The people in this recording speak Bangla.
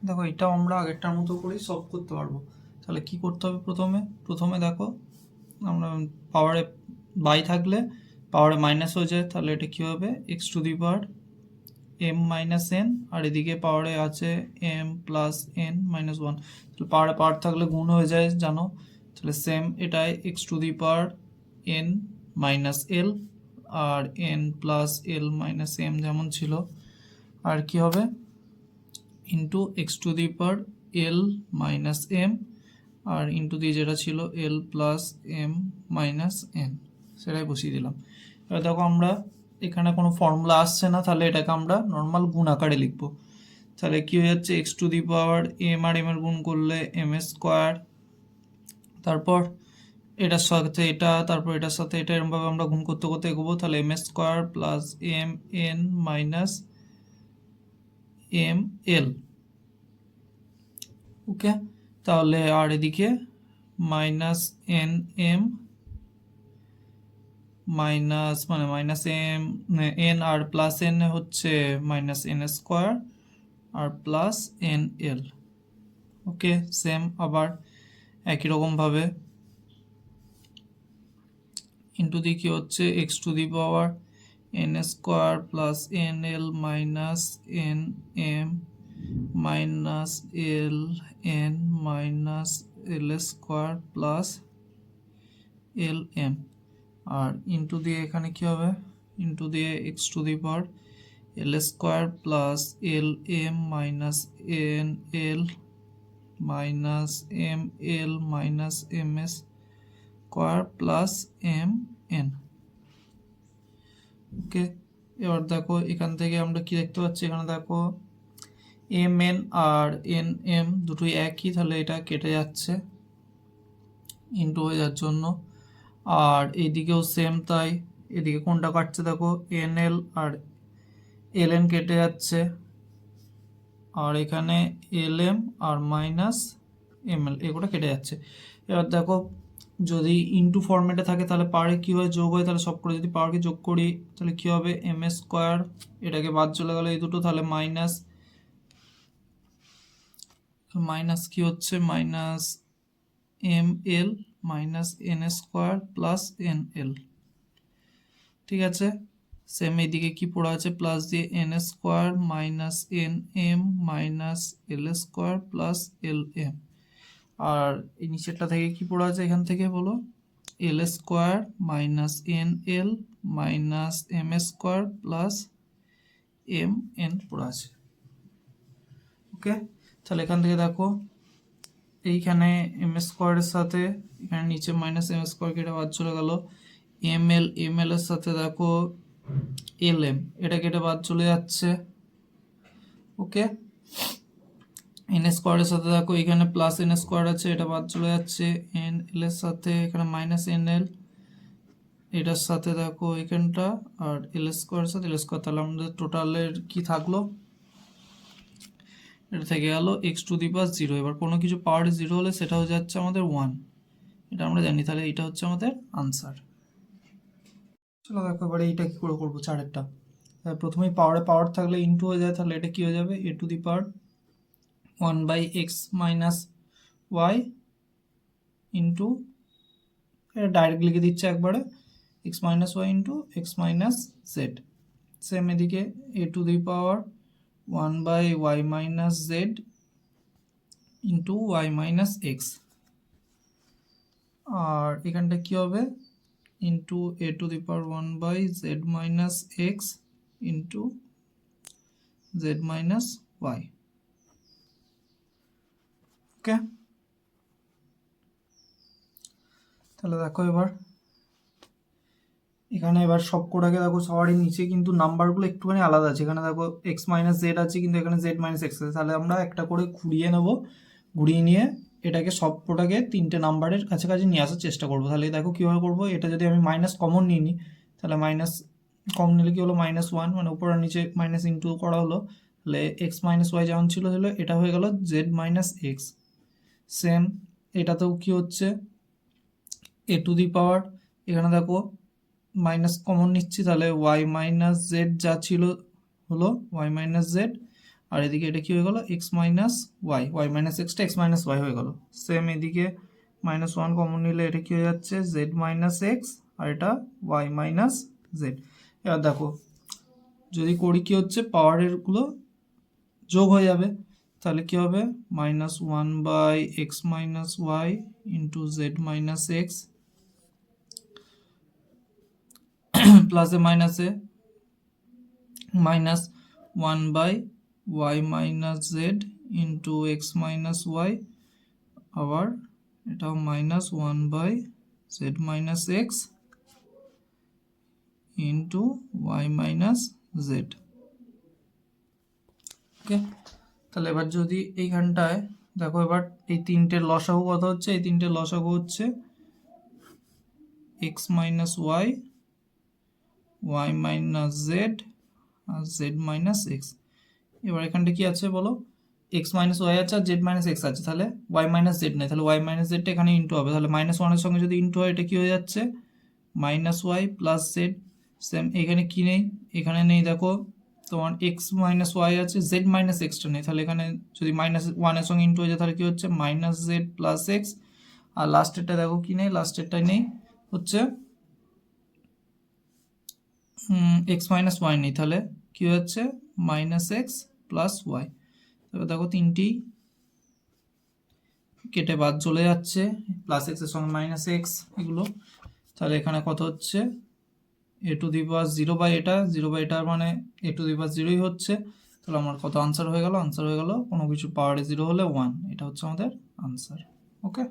দেখো এটাও আমরা আগেরটার মতো করেই সলভ করতে পারবো। তাহলে কি করতে হবে, প্রথমে দেখো আমরা পাওয়ারে বাই থাকলে পাওয়ারে মাইনাস হয়ে যায়, তাহলে এটা কী হবে x to the power m minus n, আর এদিকে পাওয়ারে আছে m plus n minus one. তাহলে পাওয়ারে পাওয়ার থাকলে গুণ হয়ে যায় জানো, তাহলে সেম এটাই X to the power N minus L আর N plus L minus M যেমন ছিল, আর কি হবে into X to the power L minus M, আর ইন্টু দিয়ে যেটা ছিল L plus M minus N, সেটাই বসিয়ে দিলাম। এবার দেখো আমরা এখানে কোনো ফর্মুলা আসছে না, তাহলে এটাকে আমরা নর্মাল গুণ আকারে লিখবো। তাহলে কি হয়ে যাচ্ছে X to the power M আর এম এর গুণ করলে এম স্কোয়ার, তারপর এটার সাথে এটা, তারপর এটার সাথে এটা, এরকমভাবে আমরা গুণ করতে করতে এগোবো। তাহলে m square plus M n minus M l, okay. তাহলে আর এদিকে মাইনাস এন এম মাইনাস মানে মাইনাস এম এন আর প্লাস এন হচ্ছে মাইনাস এন স্কোয়ার আর plus N l, okay. Same আবার একই রকমভাবে ইন্টু দিয়ে কি হচ্ছে x to the power n square plus N L minus N M minus l n minus L square plus L M, আর ইন্টু দিয়ে এখানে কি হবে ইন্টু দিয়ে x to the power l square plus L m minus N L minus M L minus m s square plus M n, okay. এবার দেখো এখান থেকে আমরা কি দেখতে পাচ্ছি, এখানে দেখো এম এন আর এন এম দুটোই একই, তাহলে এটা কেটে যাচ্ছে ইন্টু হয়ে যাওয়ার জন্য, আর এইদিকেও সেম তাই, এদিকে কোনটা কাটছে দেখো এন এল আর এল এন কেটে যাচ্ছে, আর এখানে L M R minus M L এগুলো কেটে যাচ্ছে। এবার দেখো যদি ইনটু ফরম্যাটে থাকে তাহলে পাওয়ারে কী হয় যোগ হয়, তাহলে সব করে যদি পাওয়ারকে যোগ করি তাহলে কী হবে এম এ স্কোয়ার, এটাকে বাদ চলে গেল এই দুটো, তাহলে মাইনাস মাইনাস কি হচ্ছে minus M L minus N square plus N L, ঠিক আছে। সেম এইদিকে কি পড়া আছে প্লাস দিয়ে N square minus N M minus এল স্কোয়ার প্লাস এল এম, আর এই নিচেরটা থেকে কি পড়া আছে এখান থেকে বলো L square minus N L minus M square plus M N পড়া আছে, ওকে। তাহলে এখান থেকে দেখো এইখানে এম স্কোয়ারের সাথে এখানে নিচে মাইনাস এম স্কোয়ার কেটে বাদ চলে গেল, এম এল এর সাথে দেখো এল এম এটা কেটে বাদ চলে যাচ্ছে, ওকে। এন স্কোয়ারের সাথে দেখো এখানে প্লাস এন স্কোয়ার আছে এটা বাদ চলে যাচ্ছে, এন এল এর সাথে এখানে মাইনাস এন এল, এটার সাথে দেখো এখানটা আর এল স্কোয়ারের সাথে এল স্কোয়ার, তাহলে আমাদের টোটালের কি থাকলো এটা থেকে গেল x to the power zero. এবার কোনো কিছু পাওয়ার জিরো হলে সেটা হয়ে যাচ্ছে আমাদের ওয়ান, এটা আমরা জানি, তাহলে এটা হচ্ছে আমাদের আনসার। চলো দেখো এবারে এইটা কি করে করবো চারেরটা। প্রথমেই পাওয়ারে পাওয়ার থাকলে ইনটু হয়ে যায়, তাহলে এটা কি হয়ে যাবে A to the power one by x minus y into, এটা ডাইরেক্ট লিখে দিচ্ছে একবারে x minus y into x minus z. Same এদিকে A to the power one by y minus z into y minus x, আর এখানটা কি হবে into A to the power one by z minus x into z minus y, okay. তাহলে দেখো এবার এখানে এবার সব কোটাকে দেখো সবারই নিচে কিন্তু নাম্বারগুলো একটুখানি আলাদা আছে, এখানে দেখো এক্স মাইনাস জেড আছে কিন্তু এখানে জেড মাইনাস এক্স আছে, তাহলে আমরা একটা করে ঘুরিয়ে নেব, ঘুরিয়ে নিয়ে এটাকে সব কোটাকে তিনটে নাম্বারের কাছাকাছি নিয়ে আসার চেষ্টা করবো। তাহলে দেখো কীভাবে করবো, এটা যদি আমি মাইনাস কমন নিয়ে নিই তাহলে মাইনাস কমন নিলে কি হলো মাইনাস ওয়ান, মানে উপর আর নিচে মাইনাস ইন্টু করা হলো, তাহলে এক্স মাইনাস ওয়াই যেমন ছিল হলো এটা হয়ে গেল জেড মাইনাস এক্স। সেম এটাতেও কি হচ্ছে এ টু দি পাওয়ার এখানে দেখো মাইনাস কমন নিচ্ছি, তাহলে ওয়াই মাইনাস জেড যা ছিল হলো ওয়াই মাইনাস জেড, আর এদিকে এটা কি হয়ে গেল X minus Y, Y minus এক্সটা এক্স মাইনাস ওয়াই হয়ে গেল। সেম এদিকে -1 কমন নিলে এটা কি হয়ে যাচ্ছে জেড মাইনাস এক্স, আর এটা ওয়াই মাইনাস জেড। এবার দেখো যদি করি কি হচ্ছে পাওয়ারের গুলো যোগ হয়ে যাবে, তাহলে কি হবে -1/x minus y into z minus x প্লাসে মাইনাসে -1/y minus z into x minus y, আবার এটাও -1/z minus x into y minus z. Okay, তাহলে এবার যদি এইখানটায় দেখো এবার এই তিনটের লসাগু কত হচ্ছে, এই তিনটের লসাগু হচ্ছে x minus Y, Y minus z আর জেড মাইনাস এক্স। এবার এখানটা কি আছে বলো, এক্স মাইনাস ওয়াই আছে আর জেড মাইনাস এক্স আছে, তাহলে ওয়াই মাইনাস জেড নেই, তাহলে ওয়াই মাইনাস জেডটা এখানে ইন্টু হবে, তাহলে -1 এর সঙ্গে যদি ইন্টু হয় এটা কি হয়ে যাচ্ছে -y প্লাস জেড। সেম এখানে কি নেই, এখানে নেই দেখো তোমার এক্স মাইনাস ওয়াই আছে, জেড মাইনাস এক্সটা নেই, তাহলে এখানে যদি -1 এর সঙ্গে ইন্টু হয়ে যায় তাহলে কি হচ্ছে মাইনাস জেড প্লাস এক্স। আর লাস্টেরটা দেখো কি নেই, লাস্টেরটাই নেই হচ্ছে এক্স মাইনাস ওয়াই নেই, তাহলে কি হচ্ছে মাইনাস এক্স প্লাস ওয়াই। তবে দেখো তিনটি কেটে বাদ চলে যাচ্ছে, প্লাস এক্স এর সঙ্গে মাইনাস এক্স এগুলো, তাহলে এখানে কত হচ্ছে এ টু দি পাওয়ার 0/এটা 0/এটা মানে এ টু দি পাওয়ার 0ই হচ্ছে। তাহলে আমার কত আনসার হয়ে গেল, আনসার হয়ে গেল কোনো কিছু পাওয়ারে 0 হলে 1, এটা হচ্ছে আমাদের আনসার। ওকে।